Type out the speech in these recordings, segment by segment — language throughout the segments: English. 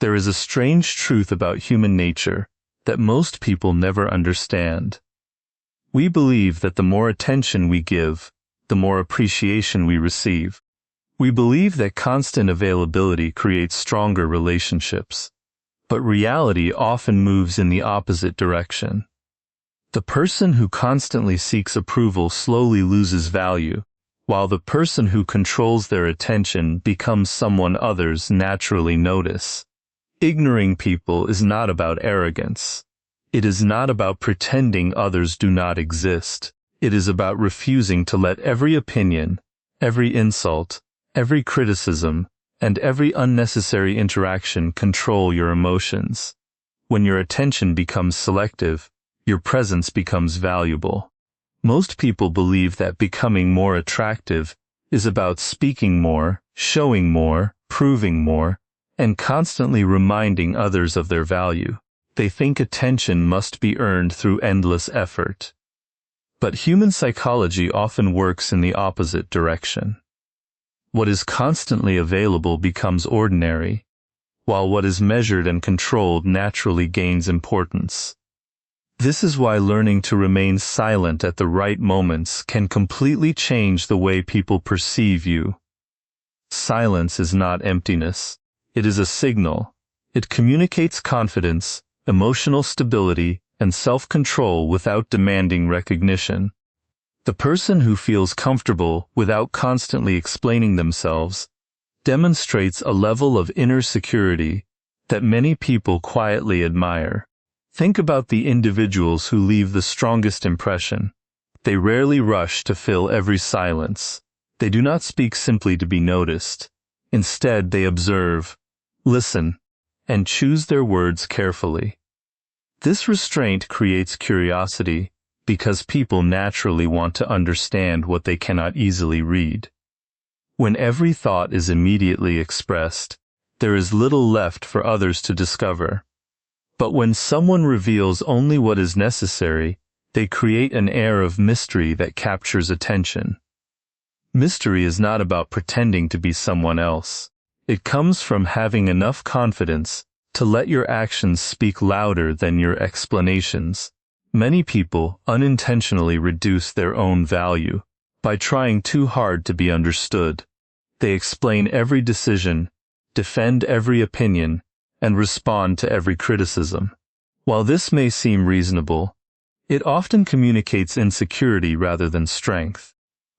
There is a strange truth about human nature that most people never understand. We believe that the more attention we give, the more appreciation we receive. We believe that constant availability creates stronger relationships. But reality often moves in the opposite direction. The person who constantly seeks approval slowly loses value, while the person who controls their attention becomes someone others naturally notice. Ignoring people is not about arrogance. It is not about pretending others do not exist. It is about refusing to let every opinion, every insult, every criticism, and every unnecessary interaction control your emotions. When your attention becomes selective, your presence becomes valuable. Most people believe that becoming more attractive is about speaking more, showing more, proving more, and constantly reminding others of their value. They think attention must be earned through endless effort. But human psychology often works in the opposite direction. What is constantly available becomes ordinary, while what is measured and controlled naturally gains importance. This is why learning to remain silent at the right moments can completely change the way people perceive you. Silence is not emptiness. It is a signal. It communicates confidence, emotional stability, and self-control without demanding recognition. The person who feels comfortable without constantly explaining themselves demonstrates a level of inner security that many people quietly admire. Think about the individuals who leave the strongest impression. They rarely rush to fill every silence. They do not speak simply to be noticed. Instead, they observe, listen, and choose their words carefully. This restraint creates curiosity because people naturally want to understand what they cannot easily read. When every thought is immediately expressed, there is little left for others to discover. But when someone reveals only what is necessary, they create an air of mystery that captures attention. Mystery is not about pretending to be someone else. It comes from having enough confidence to let your actions speak louder than your explanations. Many people unintentionally reduce their own value by trying too hard to be understood. They explain every decision, defend every opinion, and respond to every criticism. While this may seem reasonable, it often communicates insecurity rather than strength.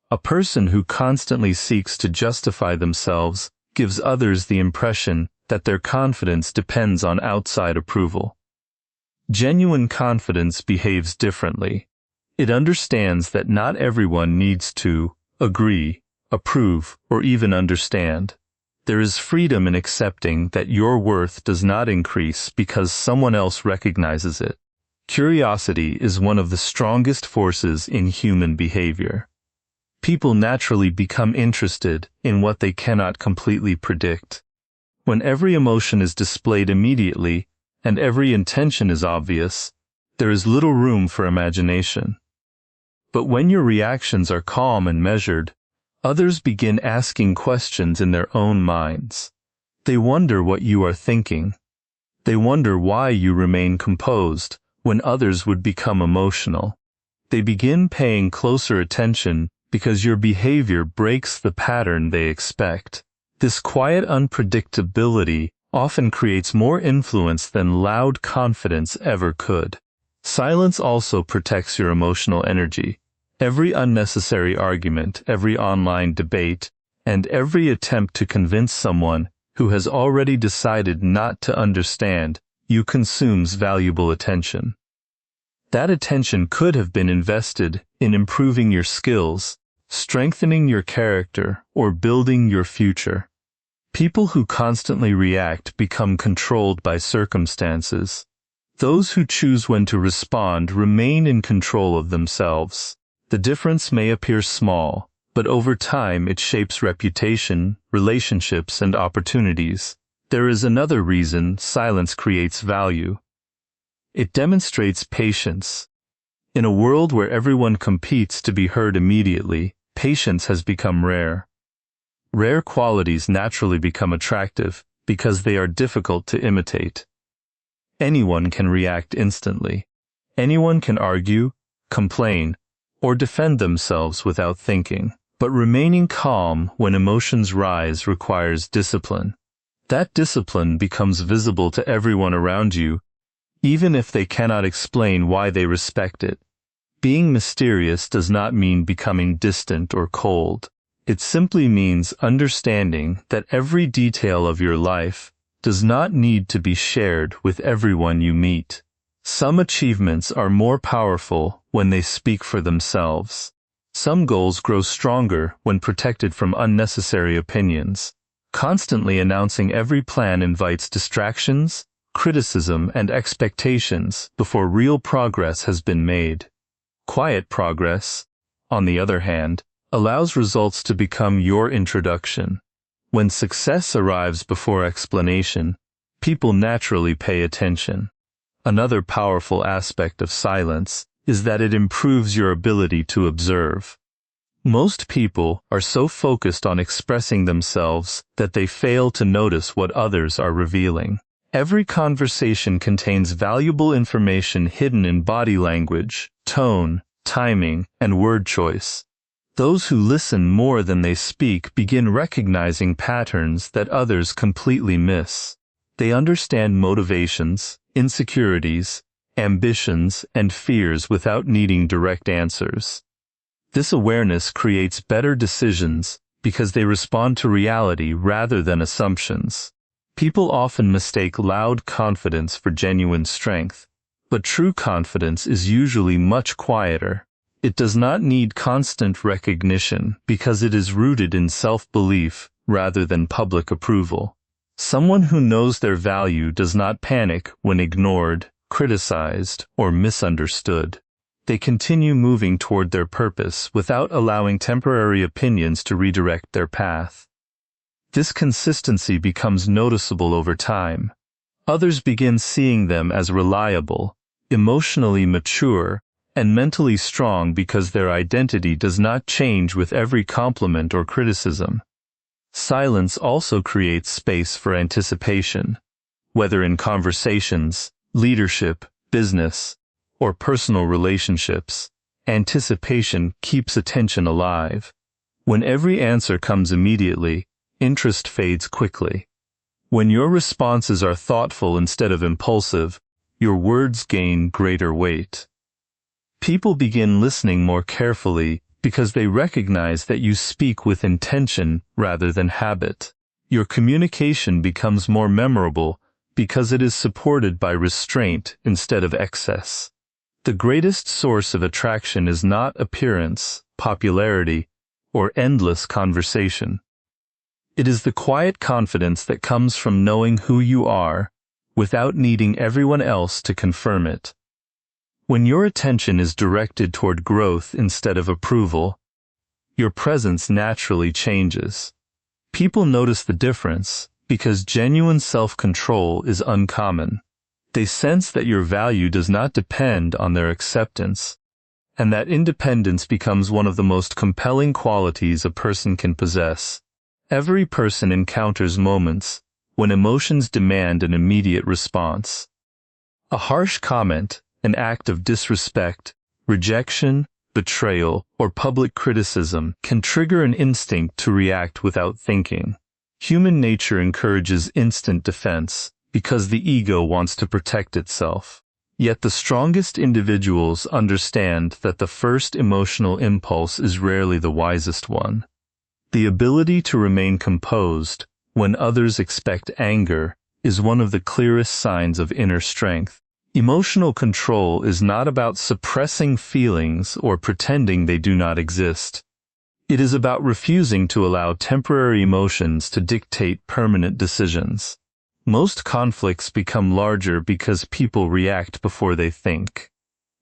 A person who constantly seeks to justify themselves gives others the impression that their confidence depends on outside approval. Genuine confidence behaves differently. It understands that not everyone needs to agree, approve, or even understand. There is freedom in accepting that your worth does not increase because someone else recognizes it. Curiosity is one of the strongest forces in human behavior. People naturally become interested in what they cannot completely predict. When every emotion is displayed immediately and every intention is obvious, there is little room for imagination. But when your reactions are calm and measured, others begin asking questions in their own minds. They wonder what you are thinking. They wonder why you remain composed when others would become emotional. They begin paying closer attention because your behavior breaks the pattern they expect. This quiet unpredictability often creates more influence than loud confidence ever could. Silence also protects your emotional energy. Every unnecessary argument, every online debate, and every attempt to convince someone who has already decided not to understand you consumes valuable attention. That attention could have been invested in improving your skills, strengthening your character, or building your future. People who constantly react become controlled by circumstances. Those who choose when to respond remain in control of themselves. The difference may appear small, but over time it shapes reputation, relationships, and opportunities. There is another reason silence creates value. It demonstrates patience. In a world where everyone competes to be heard immediately, patience has become rare. Rare qualities naturally become attractive because they are difficult to imitate. Anyone can react instantly. Anyone can argue, complain, or defend themselves without thinking. But remaining calm when emotions rise requires discipline. That discipline becomes visible to everyone around you, even if they cannot explain why they respect it. Being mysterious does not mean becoming distant or cold. It simply means understanding that every detail of your life does not need to be shared with everyone you meet. Some achievements are more powerful when they speak for themselves. Some goals grow stronger when protected from unnecessary opinions. Constantly announcing every plan invites distractions, criticism, and expectations before real progress has been made. Quiet progress, on the other hand, allows results to become your introduction. When success arrives before explanation, people naturally pay attention. Another powerful aspect of silence is that it improves your ability to observe. Most people are so focused on expressing themselves that they fail to notice what others are revealing. Every conversation contains valuable information hidden in body language, tone, timing, and word choice. Those who listen more than they speak begin recognizing patterns that others completely miss. They understand motivations, insecurities, ambitions, and fears without needing direct answers. This awareness creates better decisions because they respond to reality rather than assumptions. People often mistake loud confidence for genuine strength, but true confidence is usually much quieter. It does not need constant recognition because it is rooted in self-belief rather than public approval. Someone who knows their value does not panic when ignored, criticized, or misunderstood. They continue moving toward their purpose without allowing temporary opinions to redirect their path. This consistency becomes noticeable over time. Others begin seeing them as reliable, emotionally mature, and mentally strong because their identity does not change with every compliment or criticism. Silence also creates space for anticipation. Whether in conversations, leadership, business, or personal relationships, anticipation keeps attention alive. When every answer comes immediately, interest fades quickly. When your responses are thoughtful instead of impulsive, your words gain greater weight. People begin listening more carefully because they recognize that you speak with intention rather than habit. Your communication becomes more memorable because it is supported by restraint instead of excess. The greatest source of attraction is not appearance, popularity, or endless conversation. It is the quiet confidence that comes from knowing who you are without needing everyone else to confirm it. When your attention is directed toward growth instead of approval, your presence naturally changes. People notice the difference because genuine self-control is uncommon. They sense that your value does not depend on their acceptance, and that independence becomes one of the most compelling qualities a person can possess. Every person encounters moments when emotions demand an immediate response. A harsh comment, an act of disrespect, rejection, betrayal, or public criticism can trigger an instinct to react without thinking. Human nature encourages instant defense because the ego wants to protect itself. Yet the strongest individuals understand that the first emotional impulse is rarely the wisest one. The ability to remain composed when others expect anger is one of the clearest signs of inner strength. Emotional control is not about suppressing feelings or pretending they do not exist. It is about refusing to allow temporary emotions to dictate permanent decisions. Most conflicts become larger because people react before they think.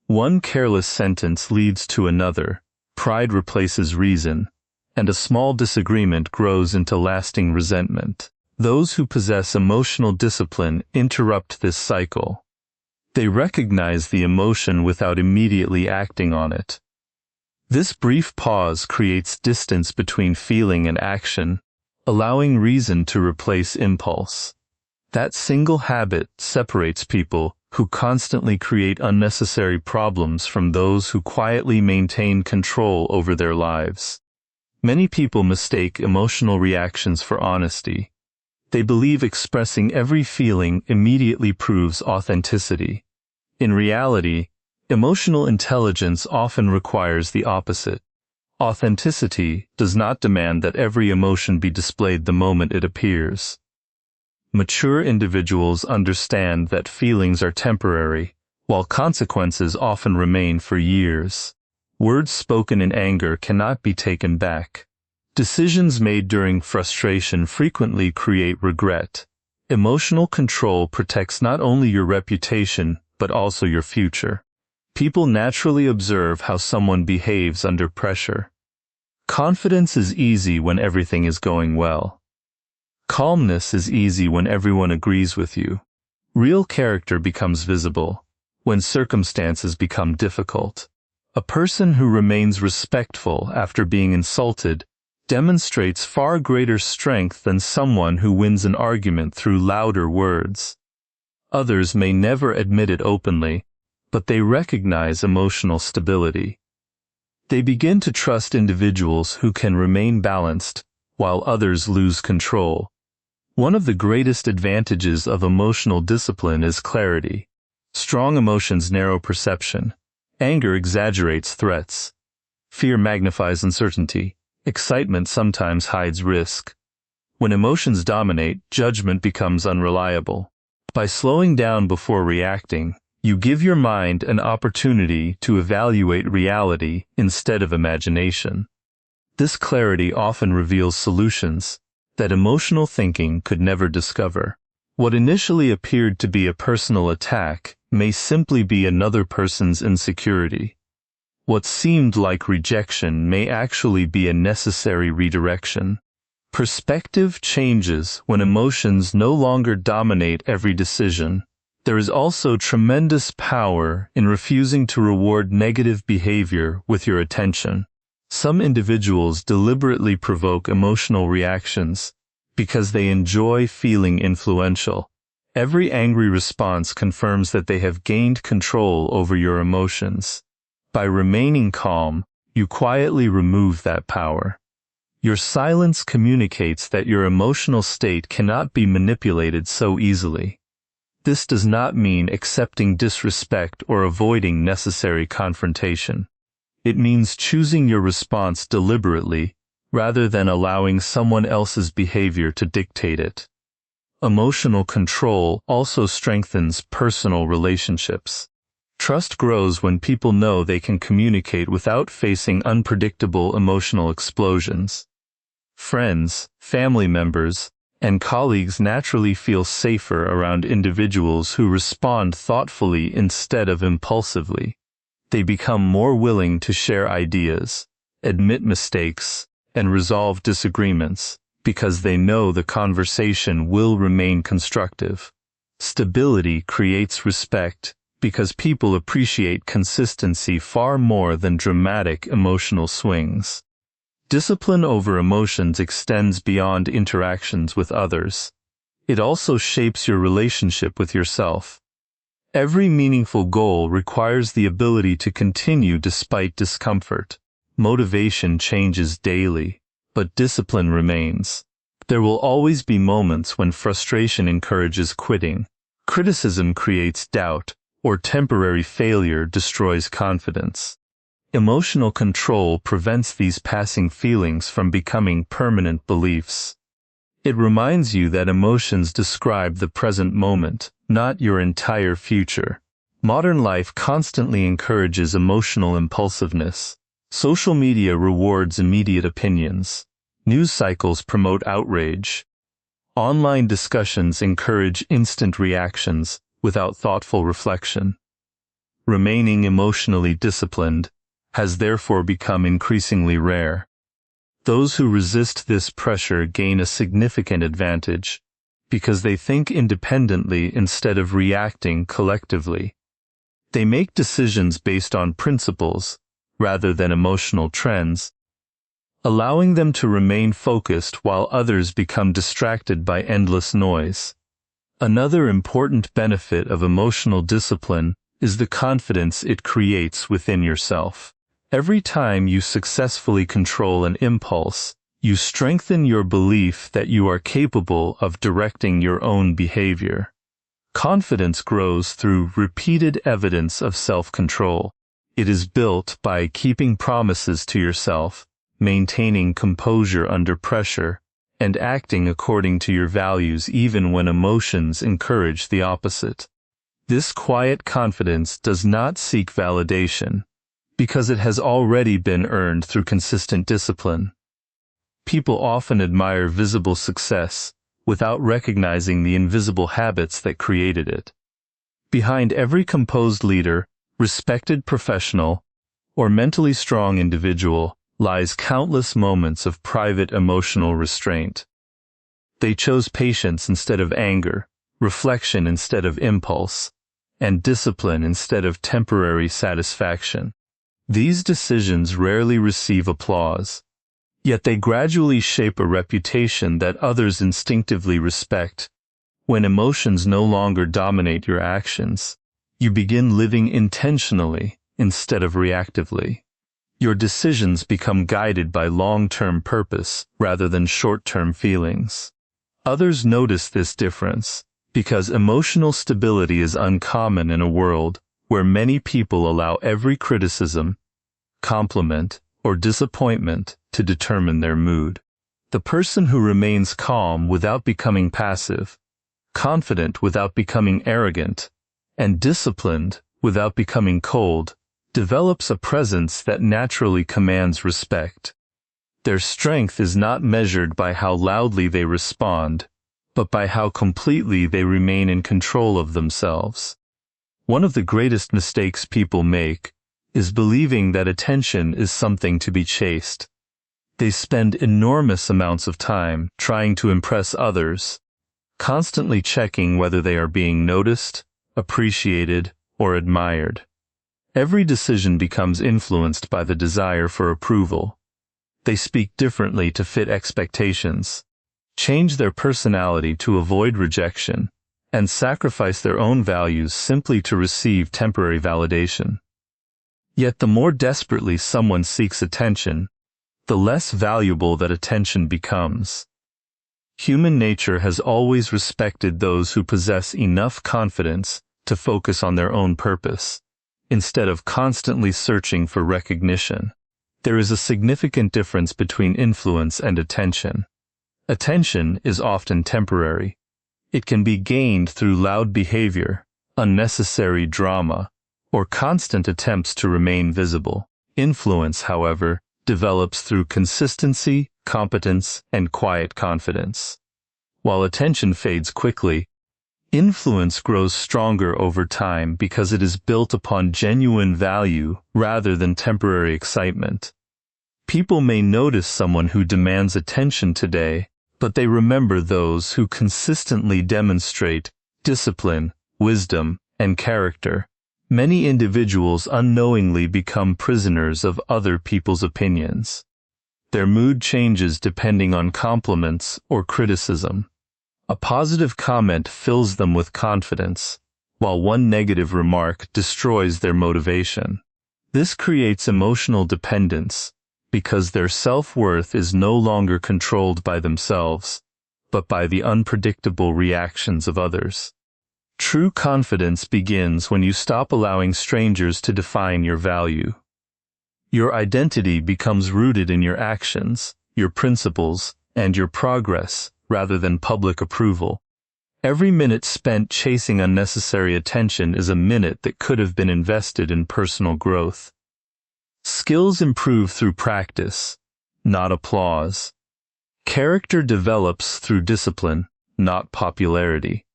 One careless sentence leads to another, pride replaces reason, and a small disagreement grows into lasting resentment. Those who possess emotional discipline interrupt this cycle. They recognize the emotion without immediately acting on it. This brief pause creates distance between feeling and action, allowing reason to replace impulse. That single habit separates people who constantly create unnecessary problems from those who quietly maintain control over their lives. Many people mistake emotional reactions for honesty. They believe expressing every feeling immediately proves authenticity. In reality, emotional intelligence often requires the opposite. Authenticity does not demand that every emotion be displayed the moment it appears. Mature individuals understand that feelings are temporary, while consequences often remain for years. Words spoken in anger cannot be taken back. Decisions made during frustration frequently create regret. Emotional control protects not only your reputation, but also your future. People naturally observe how someone behaves under pressure. Confidence is easy when everything is going well. Calmness is easy when everyone agrees with you. Real character becomes visible when circumstances become difficult. A person who remains respectful after being insulted demonstrates far greater strength than someone who wins an argument through louder words. Others may never admit it openly, but they recognize emotional stability. They begin to trust individuals who can remain balanced while others lose control. One of the greatest advantages of emotional discipline is clarity. Strong emotions narrow perception. Anger exaggerates threats. Fear magnifies uncertainty. Excitement sometimes hides risk. When emotions dominate, judgment becomes unreliable. By slowing down before reacting, you give your mind an opportunity to evaluate reality instead of imagination. This clarity often reveals solutions that emotional thinking could never discover. What initially appeared to be a personal attack may simply be another person's insecurity. What seemed like rejection may actually be a necessary redirection. Perspective changes when emotions no longer dominate every decision. There is also tremendous power in refusing to reward negative behavior with your attention. Some individuals deliberately provoke emotional reactions because they enjoy feeling influential. Every angry response confirms that they have gained control over your emotions. By remaining calm, you quietly remove that power. Your silence communicates that your emotional state cannot be manipulated so easily. This does not mean accepting disrespect or avoiding necessary confrontation. It means choosing your response deliberately rather than allowing someone else's behavior to dictate it. Emotional control also strengthens personal relationships. Trust grows when people know they can communicate without facing unpredictable emotional explosions. Friends, family members, and colleagues naturally feel safer around individuals who respond thoughtfully instead of impulsively. They become more willing to share ideas, admit mistakes, and resolve disagreements because they know the conversation will remain constructive. Stability creates respect because people appreciate consistency far more than dramatic emotional swings. Discipline over emotions extends beyond interactions with others. It also shapes your relationship with yourself. Every meaningful goal requires the ability to continue despite discomfort. Motivation changes daily, but discipline remains. There will always be moments when frustration encourages quitting, criticism creates doubt, or temporary failure destroys confidence. Emotional control prevents these passing feelings from becoming permanent beliefs. It reminds you that emotions describe the present moment, not your entire future. Modern life constantly encourages emotional impulsiveness. Social media rewards immediate opinions. News cycles promote outrage. Online discussions encourage instant reactions without thoughtful reflection. Remaining emotionally disciplined has therefore become increasingly rare. Those who resist this pressure gain a significant advantage because they think independently instead of reacting collectively. They make decisions based on principles rather than emotional trends. allowing them to remain focused while others become distracted by endless noise. Another important benefit of emotional discipline is the confidence it creates within yourself. Every time you successfully control an impulse, you strengthen your belief that you are capable of directing your own behavior. Confidence grows through repeated evidence of self-control. It is built by keeping promises to yourself, maintaining composure under pressure, and acting according to your values even when emotions encourage the opposite. This quiet confidence does not seek validation, because it has already been earned through consistent discipline. People often admire visible success without recognizing the invisible habits that created it. Behind every composed leader, respected professional, or mentally strong individual lies countless moments of private emotional restraint. They chose patience instead of anger, reflection instead of impulse, and discipline instead of temporary satisfaction. These decisions rarely receive applause, yet they gradually shape a reputation that others instinctively respect. When emotions no longer dominate your actions, you begin living intentionally instead of reactively. Your decisions become guided by long-term purpose rather than short-term feelings. Others notice this difference because emotional stability is uncommon in a world where many people allow every criticism, compliment, or disappointment to determine their mood. The person who remains calm without becoming passive, confident without becoming arrogant, and disciplined without becoming cold, develops a presence that naturally commands respect. Their strength is not measured by how loudly they respond, but by how completely they remain in control of themselves. One of the greatest mistakes people make is believing that attention is something to be chased. They spend enormous amounts of time trying to impress others, constantly checking whether they are being noticed, appreciated, or admired. Every decision becomes influenced by the desire for approval. They speak differently to fit expectations, change their personality to avoid rejection, and sacrifice their own values simply to receive temporary validation. Yet the more desperately someone seeks attention, the less valuable that attention becomes. Human nature has always respected those who possess enough confidence to focus on their own purpose, instead of constantly searching for recognition. There is a significant difference between influence and attention. Attention is often temporary. It can be gained through loud behavior, unnecessary drama, or constant attempts to remain visible. Influence, however, develops through consistency, competence, and quiet confidence. While attention fades quickly, influence grows stronger over time because it is built upon genuine value rather than temporary excitement. People may notice someone who demands attention today, but they remember those who consistently demonstrate discipline, wisdom, and character. Many individuals unknowingly become prisoners of other people's opinions. Their mood changes depending on compliments or criticism. A positive comment fills them with confidence, while one negative remark destroys their motivation. This creates emotional dependence because their self-worth is no longer controlled by themselves, but by the unpredictable reactions of others. True confidence begins when you stop allowing strangers to define your value. Your identity becomes rooted in your actions, your principles, and your progress, rather than public approval. Every minute spent chasing unnecessary attention is a minute that could have been invested in personal growth. Skills improve through practice, not applause. Character develops through discipline, not popularity.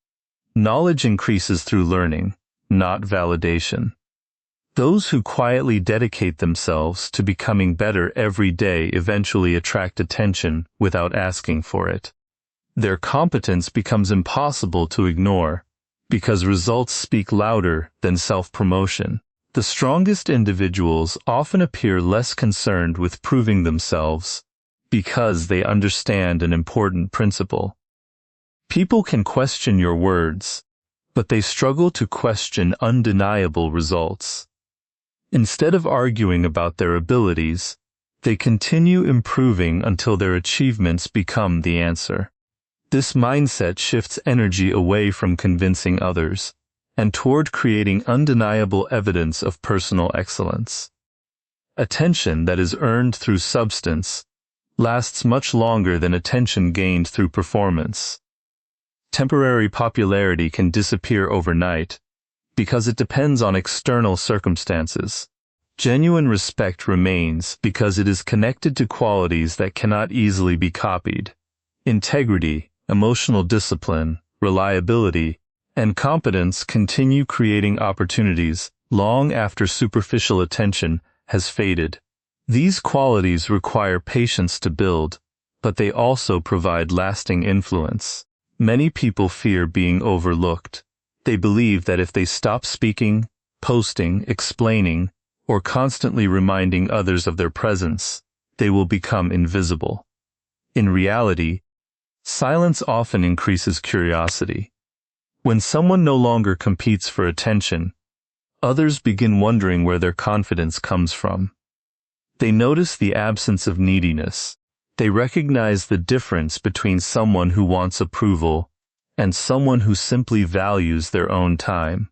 Knowledge increases through learning, not validation. Those who quietly dedicate themselves to becoming better every day eventually attract attention without asking for it. Their competence becomes impossible to ignore because results speak louder than self-promotion. The strongest individuals often appear less concerned with proving themselves because they understand an important principle. People can question your words, but they struggle to question undeniable results. Instead of arguing about their abilities, they continue improving until their achievements become the answer. This mindset shifts energy away from convincing others and toward creating undeniable evidence of personal excellence. Attention that is earned through substance lasts much longer than attention gained through performance. Temporary popularity can disappear overnight because it depends on external circumstances. Genuine respect remains because it is connected to qualities that cannot easily be copied. Integrity, emotional discipline, reliability, and competence continue creating opportunities long after superficial attention has faded. These qualities require patience to build, but they also provide lasting influence. Many people fear being overlooked. They believe that if they stop speaking, posting, explaining, or constantly reminding others of their presence, they will become invisible. In reality, silence often increases curiosity. When someone no longer competes for attention, others begin wondering where their confidence comes from. They notice the absence of neediness. They recognize the difference between someone who wants approval and someone who simply values their own time.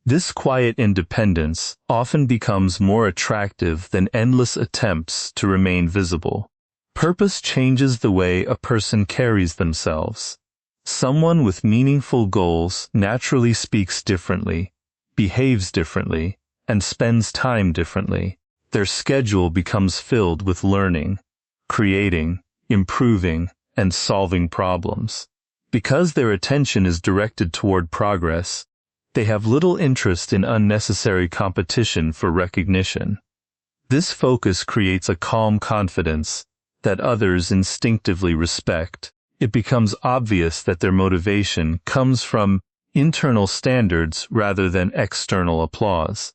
This quiet independence often becomes more attractive than endless attempts to remain visible. Purpose changes the way a person carries themselves. Someone with meaningful goals naturally speaks differently, behaves differently, and spends time differently. Their schedule becomes filled with learning, creating, improving, and solving problems. Because their attention is directed toward progress, they have little interest in unnecessary competition for recognition. This focus creates a calm confidence that others instinctively respect. It becomes obvious that their motivation comes from internal standards rather than external applause.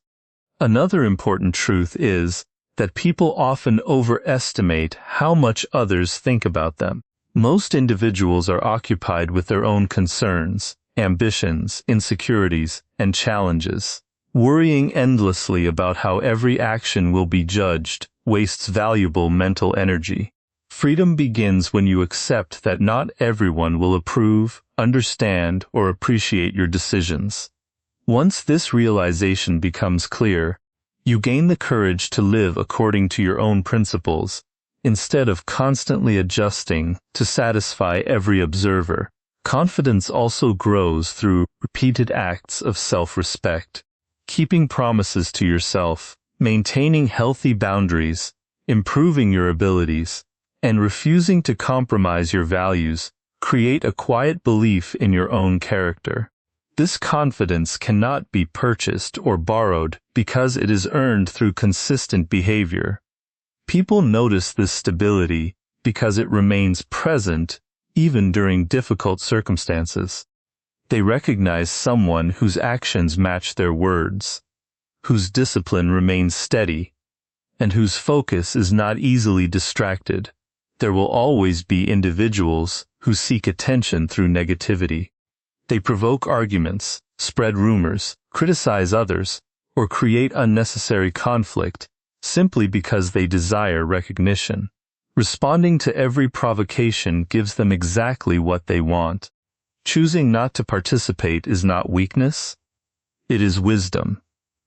Another important truth is that people often overestimate how much others think about them. Most individuals are occupied with their own concerns, ambitions, insecurities, and challenges. Worrying endlessly about how every action will be judged wastes valuable mental energy. Freedom begins when you accept that not everyone will approve, understand, or appreciate your decisions. Once this realization becomes clear, you gain the courage to live according to your own principles, instead of constantly adjusting to satisfy every observer. Confidence also grows through repeated acts of self-respect. Keeping promises to yourself, maintaining healthy boundaries, improving your abilities, and refusing to compromise your values create a quiet belief in your own character. This confidence cannot be purchased or borrowed because it is earned through consistent behavior. People notice this stability because it remains present even during difficult circumstances. They recognize someone whose actions match their words, whose discipline remains steady, and whose focus is not easily distracted. There will always be individuals who seek attention through negativity. They provoke arguments, spread rumors, criticize others, or create unnecessary conflict simply because they desire recognition. Responding to every provocation gives them exactly what they want. Choosing not to participate is not weakness, it is wisdom.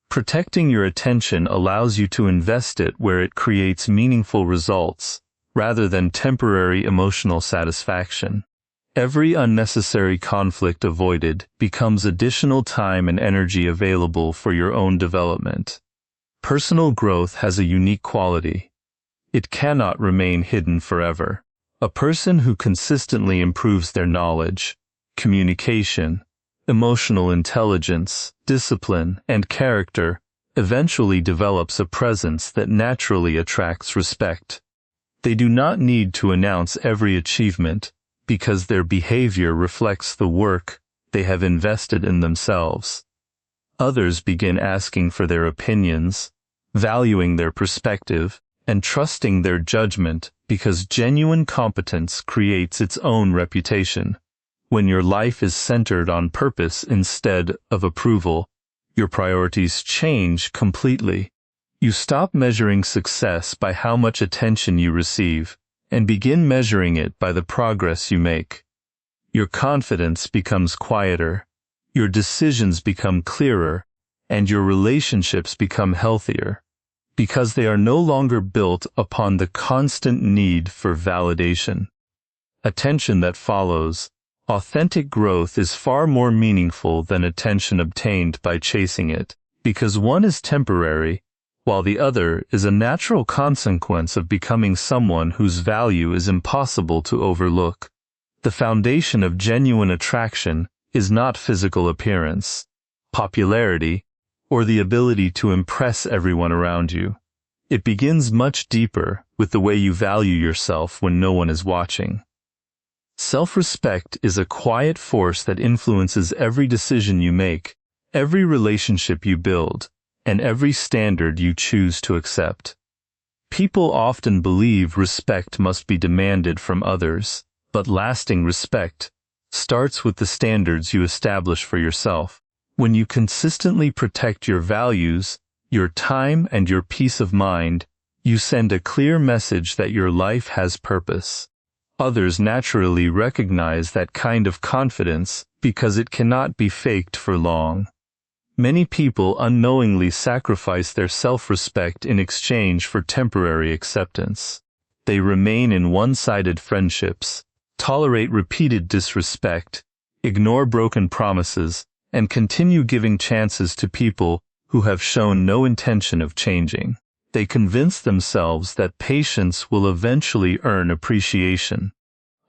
Protecting your attention allows you to invest it where it creates meaningful results, rather than temporary emotional satisfaction. Every unnecessary conflict avoided becomes additional time and energy available for your own development. Personal growth has a unique quality. It cannot remain hidden forever. A person who consistently improves their knowledge, communication, emotional intelligence, discipline, and character eventually develops a presence that naturally attracts respect. They do not need to announce every achievement because their behavior reflects the work they have invested in themselves. Others begin asking for their opinions, valuing their perspective, and trusting their judgment because genuine competence creates its own reputation. When your life is centered on purpose instead of approval, your priorities change completely. You stop measuring success by how much attention you receive and begin measuring it by the progress you make. Your confidence becomes quieter, your decisions become clearer, and your relationships become healthier, because they are no longer built upon the constant need for validation. Attention that follows. Authentic growth is far more meaningful than attention obtained by chasing it, because one is temporary, while the other is a natural consequence of becoming someone whose value is impossible to overlook. The foundation of genuine attraction is not physical appearance, popularity, or the ability to impress everyone around you. It begins much deeper with the way you value yourself when no one is watching. Self-respect is a quiet force that influences every decision you make, every relationship you build, and every standard you choose to accept. People often believe respect must be demanded from others, but lasting respect starts with the standards you establish for yourself. When you consistently protect your values, your time, and your peace of mind, you send a clear message that your life has purpose. Others naturally recognize that kind of confidence because it cannot be faked for long. Many people unknowingly sacrifice their self-respect in exchange for temporary acceptance. They remain in one-sided friendships, tolerate repeated disrespect, ignore broken promises, and continue giving chances to people who have shown no intention of changing. They convince themselves that patience will eventually earn appreciation.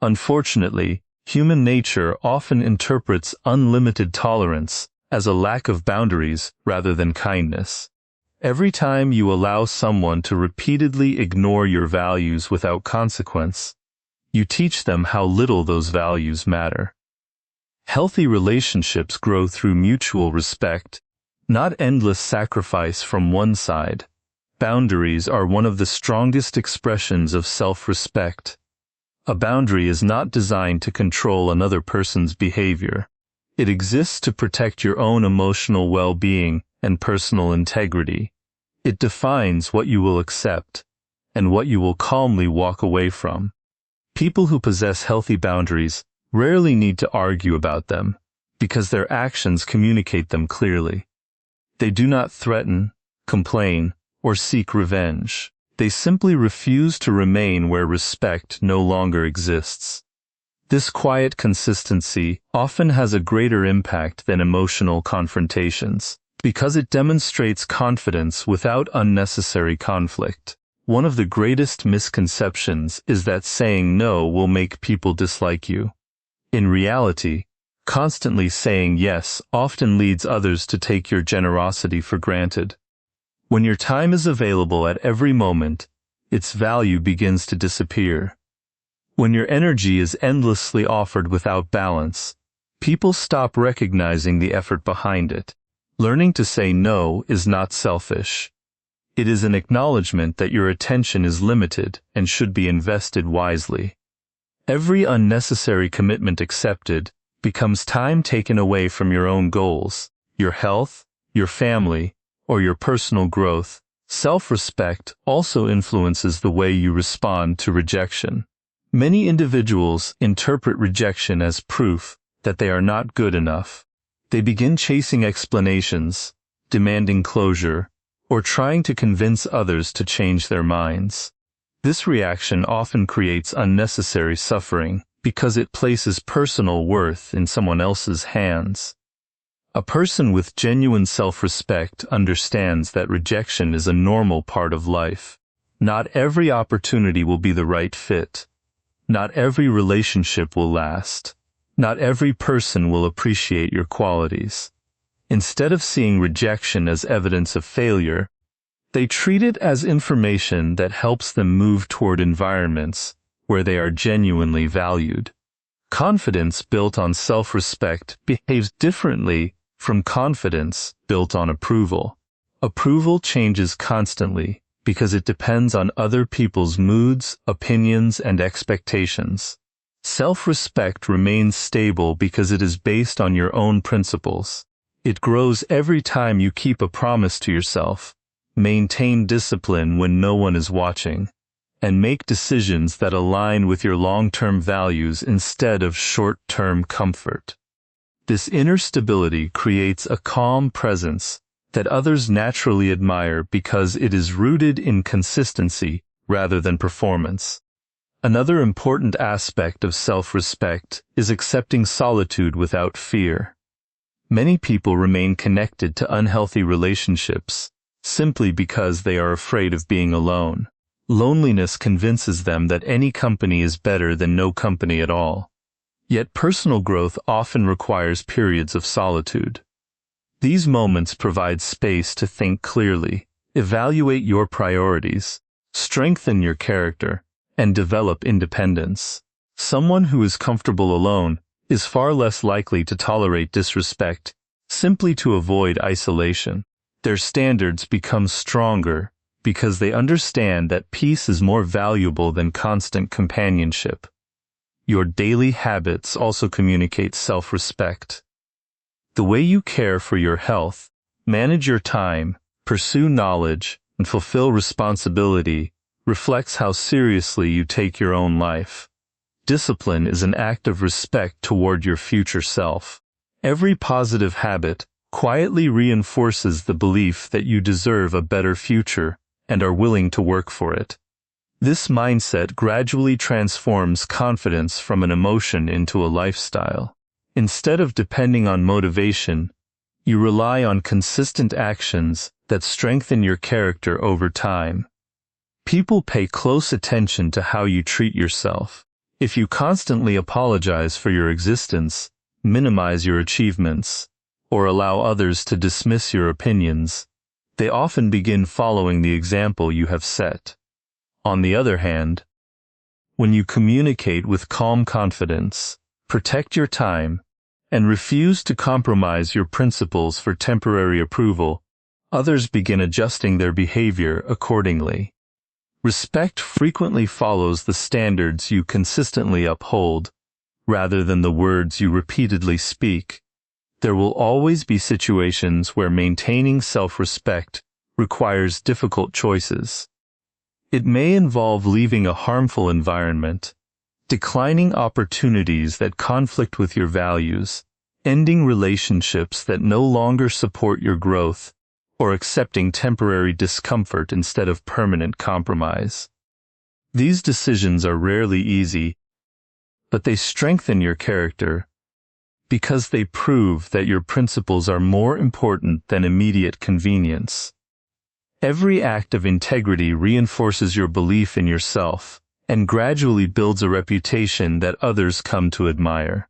Unfortunately, human nature often interprets unlimited tolerance as a lack of boundaries rather than kindness. Every time you allow someone to repeatedly ignore your values without consequence, you teach them how little those values matter. Healthy relationships grow through mutual respect, not endless sacrifice from one side. Boundaries are one of the strongest expressions of self-respect. A boundary is not designed to control another person's behavior. It exists to protect your own emotional well-being and personal integrity. It defines what you will accept and what you will calmly walk away from. People who possess healthy boundaries rarely need to argue about them because their actions communicate them clearly. They do not threaten, complain, or seek revenge. They simply refuse to remain where respect no longer exists. This quiet consistency often has a greater impact than emotional confrontations, because it demonstrates confidence without unnecessary conflict. One of the greatest misconceptions is that saying no will make people dislike you. In reality, constantly saying yes often leads others to take your generosity for granted. When your time is available at every moment, its value begins to disappear. When your energy is endlessly offered without balance, people stop recognizing the effort behind it. Learning to say no is not selfish. It is an acknowledgement that your attention is limited and should be invested wisely. Every unnecessary commitment accepted becomes time taken away from your own goals, your health, your family, or your personal growth. Self-respect also influences the way you respond to rejection. Many individuals interpret rejection as proof that they are not good enough. They begin chasing explanations, demanding closure, or trying to convince others to change their minds. This reaction often creates unnecessary suffering because it places personal worth in someone else's hands. A person with genuine self-respect understands that rejection is a normal part of life. Not every opportunity will be the right fit. Not every relationship will last. Not every person will appreciate your qualities. Instead of seeing rejection as evidence of failure, they treat it as information that helps them move toward environments where they are genuinely valued. Confidence built on self-respect behaves differently from confidence built on approval. Approval changes constantly because it depends on other people's moods, opinions, and expectations. Self-respect remains stable because it is based on your own principles. It grows every time you keep a promise to yourself, maintain discipline when no one is watching, and make decisions that align with your long-term values instead of short-term comfort. This inner stability creates a calm presence that others naturally admire because it is rooted in consistency rather than performance. Another important aspect of self-respect is accepting solitude without fear. Many people remain connected to unhealthy relationships simply because they are afraid of being alone. Loneliness convinces them that any company is better than no company at all. Yet personal growth often requires periods of solitude. These moments provide space to think clearly, evaluate your priorities, strengthen your character, and develop independence. Someone who is comfortable alone is far less likely to tolerate disrespect simply to avoid isolation. Their standards become stronger because they understand that peace is more valuable than constant companionship. Your daily habits also communicate self-respect. The way you care for your health, manage your time, pursue knowledge, and fulfill responsibility reflects how seriously you take your own life. Discipline is an act of respect toward your future self. Every positive habit quietly reinforces the belief that you deserve a better future and are willing to work for it. This mindset gradually transforms confidence from an emotion into a lifestyle. Instead of depending on motivation, you rely on consistent actions that strengthen your character over time. People pay close attention to how you treat yourself. If you constantly apologize for your existence, minimize your achievements, or allow others to dismiss your opinions, they often begin following the example you have set. On the other hand, when you communicate with calm confidence, protect your time, and refuse to compromise your principles for temporary approval, others begin adjusting their behavior accordingly. Respect frequently follows the standards you consistently uphold, rather than the words you repeatedly speak. There will always be situations where maintaining self-respect requires difficult choices. It may involve leaving a harmful environment, declining opportunities that conflict with your values, ending relationships that no longer support your growth, or accepting temporary discomfort instead of permanent compromise. These decisions are rarely easy, but they strengthen your character because they prove that your principles are more important than immediate convenience. Every act of integrity reinforces your belief in yourself and gradually builds a reputation that others come to admire.